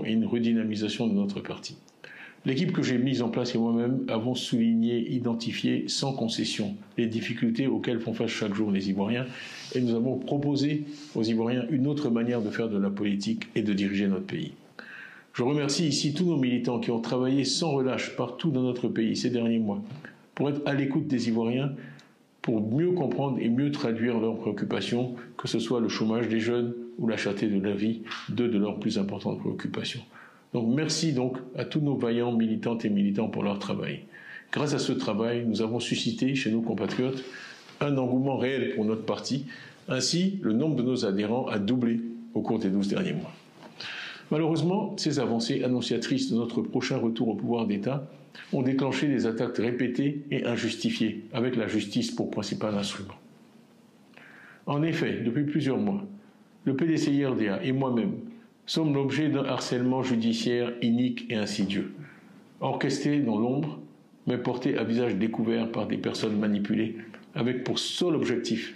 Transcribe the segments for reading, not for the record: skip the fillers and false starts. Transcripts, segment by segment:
et une redynamisation de notre parti. L'équipe que j'ai mise en place et moi-même avons souligné, identifié sans concession les difficultés auxquelles font face chaque jour les Ivoiriens et nous avons proposé aux Ivoiriens une autre manière de faire de la politique et de diriger notre pays. Je remercie ici tous nos militants qui ont travaillé sans relâche partout dans notre pays ces derniers mois pour être à l'écoute des Ivoiriens, pour mieux comprendre et mieux traduire leurs préoccupations, que ce soit le chômage des jeunes ou la cherté de la vie, deux de leurs plus importantes préoccupations. Donc merci donc à tous nos vaillants militantes et militants pour leur travail. Grâce à ce travail, nous avons suscité chez nos compatriotes un engouement réel pour notre parti. Ainsi, le nombre de nos adhérents a doublé au cours des 12 derniers mois. Malheureusement, ces avancées annonciatrices de notre prochain retour au pouvoir d'État ont déclenché des attaques répétées et injustifiées, avec la justice pour principal instrument. En effet, depuis plusieurs mois, le PDCI-RDA et moi-même sommes l'objet d'un harcèlement judiciaire inique et insidieux, orchestré dans l'ombre, mais porté à visage découvert par des personnes manipulées, avec pour seul objectif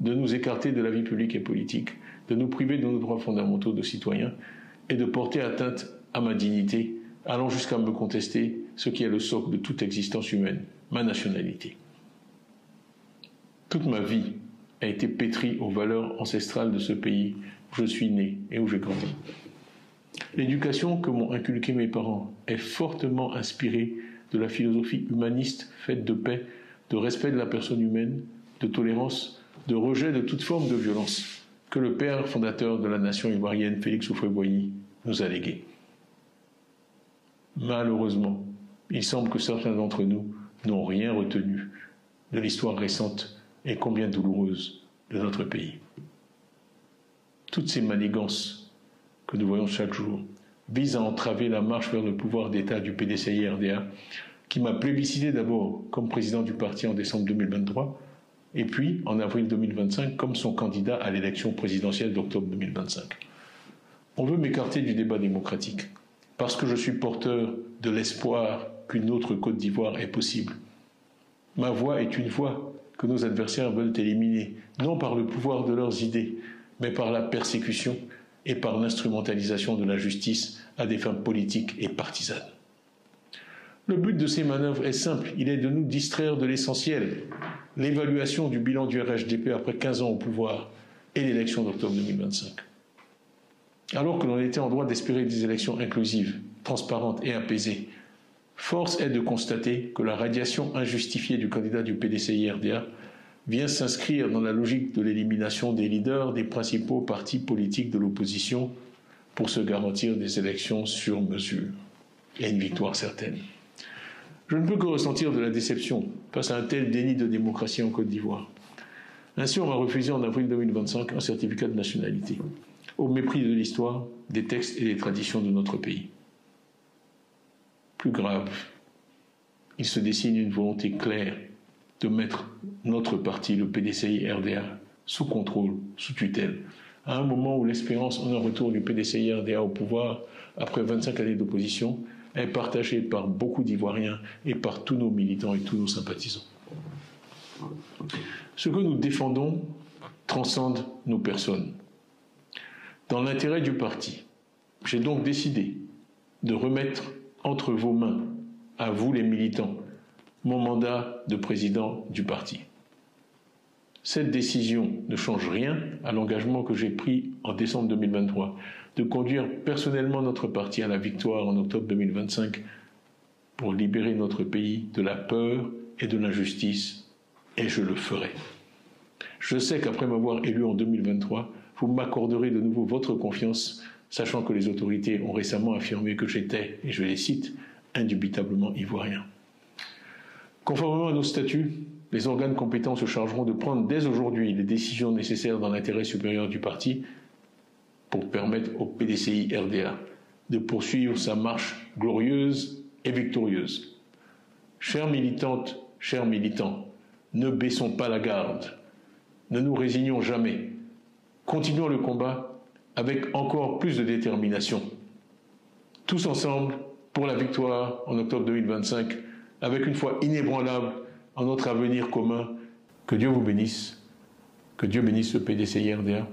de nous écarter de la vie publique et politique, de nous priver de nos droits fondamentaux de citoyens et de porter atteinte à ma dignité, allant jusqu'à me contester ce qui est le socle de toute existence humaine, ma nationalité. Toute ma vie a été pétrie aux valeurs ancestrales de ce pays où je suis né et où j'ai grandi. L'éducation que m'ont inculquée mes parents est fortement inspirée de la philosophie humaniste faite de paix, de respect de la personne humaine, de tolérance, de rejet de toute forme de violence que le père fondateur de la nation ivoirienne, Félix Houphouët-Boigny, nous a légué. Malheureusement, il semble que certains d'entre nous n'ont rien retenu de l'histoire récente et combien douloureuse de notre pays. Toutes ces manigances que nous voyons chaque jour visent à entraver la marche vers le pouvoir d'État du PDCI-RDA, qui m'a plébiscité d'abord comme président du parti en décembre 2023, et puis en avril 2025 comme son candidat à l'élection présidentielle d'octobre 2025. On veut m'écarter du débat démocratique, parce que je suis porteur de l'espoir qu'une autre Côte d'Ivoire est possible. Ma voix est une voix que nos adversaires veulent éliminer, non par le pouvoir de leurs idées, mais par la persécution et par l'instrumentalisation de la justice à des fins politiques et partisanes. Le but de ces manœuvres est simple, il est de nous distraire de l'essentiel, l'évaluation du bilan du RHDP après 15 ans au pouvoir et l'élection d'octobre 2025. Alors que l'on était en droit d'espérer des élections inclusives, transparentes et apaisées, force est de constater que la radiation injustifiée du candidat du PDCI-RDA vient s'inscrire dans la logique de l'élimination des leaders des principaux partis politiques de l'opposition pour se garantir des élections sur mesure et une victoire certaine. Je ne peux que ressentir de la déception face à un tel déni de démocratie en Côte d'Ivoire. Ainsi, on m'a refusé en avril 2025 un certificat de nationalité, au mépris de l'histoire, des textes et des traditions de notre pays. Plus grave, il se dessine une volonté claire de mettre notre parti, le PDCI-RDA, sous contrôle, sous tutelle, à un moment où l'espérance en un retour du PDCI-RDA au pouvoir, après 25 années d'opposition, est partagée par beaucoup d'Ivoiriens et par tous nos militants et tous nos sympathisants. Ce que nous défendons transcende nos personnes. Dans l'intérêt du parti, j'ai donc décidé de remettre entre vos mains, à vous les militants, mon mandat de président du parti. Cette décision ne change rien à l'engagement que j'ai pris en décembre 2023 de conduire personnellement notre parti à la victoire en octobre 2025 pour libérer notre pays de la peur et de l'injustice, et je le ferai. Je sais qu'après m'avoir élu en 2023, vous m'accorderez de nouveau votre confiance, sachant que les autorités ont récemment affirmé que j'étais, et je les cite, indubitablement ivoirien. Conformément à nos statuts, les organes compétents se chargeront de prendre dès aujourd'hui les décisions nécessaires dans l'intérêt supérieur du parti pour permettre au PDCI-RDA de poursuivre sa marche glorieuse et victorieuse. Chères militantes, chers militants, ne baissons pas la garde, ne nous résignons jamais, continuons le combat avec encore plus de détermination. Tous ensemble pour la victoire en octobre 2025, avec une foi inébranlable en notre avenir commun. Que Dieu vous bénisse, que Dieu bénisse le PDCI-RDA.